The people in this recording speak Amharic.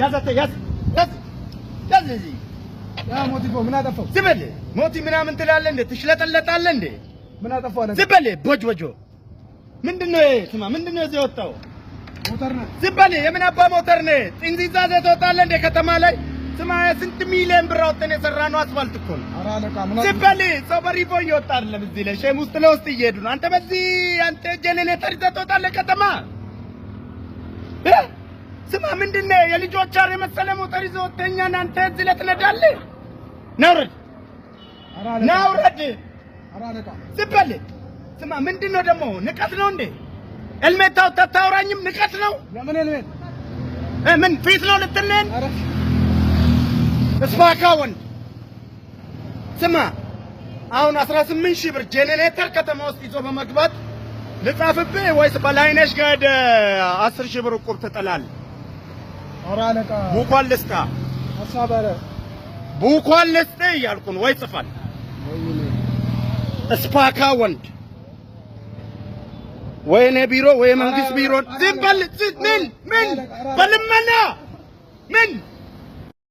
ያዛተ ያዝ እዚህ ያ ሞቲ እኮ ምን አጠፋው? ዝም በል ሞቲ ምናምን ትላለህ እንዴ? ትሽለጠለጣለህ እንዴ? ምን አጠፋው አለ? ዝም በል ቦጆ ምንድነው ይሄ? ስማ ምንድነው እዚህ ወጣው? ሞተር ነው። ዝም በል የምን አባ ሞተር ነው? ጥንዚዛ ዘተወጣለህ እንዴ ከተማ ላይ? ስማ ስንት ሚሊዮን ብር አውጥተን የሰራነው አስፋልት እኮ ነው። ኧረ አለቃ ምን ዝም በል ሰው በሪቦ እየወጣ አይደለም እዚህ ላይ ሼም ውስጥ ለውስጥ እየሄዱ ነው። አንተ በዚህ አንተ ጀነሬተር ይዘህ ትወጣለህ ከተማ? ስማ ምንድነው የልጆች አር የመሰለ ሞተር ይዘህ ወጥተኛን አንተ እዚህ ላይ ትነዳለህ? ናውረድ ናውረድ። ኧረ አለቃ ዝም በል ስማ ምንድነው ደግሞ ንቀት ነው እንዴ? ኤልሜታው ታታውራኝም ንቀት ነው። ለምን ኤልሜት ምን ፊት ነው ልትነን? ኧረ እስፋካ ወንድ ስማ አሁን 18000 ብር ጄኔሬተር ከተማ ውስጥ ይዞ በመግባት ልጻፍብህ ወይስ በላይነሽ ጋር 10000 ብር እቁብ ትጥላለህ? ኧረ አለቃ ቡኳን ልስጣ ሀሳብ አለ ቡኳን ልስጥ እያልኩ ነው። ወይ ጽፋል እስፋካ ወንድ ወይኔ ቢሮ ወይ መንግስት ቢሮ ዝም በል ምን በልመና ምን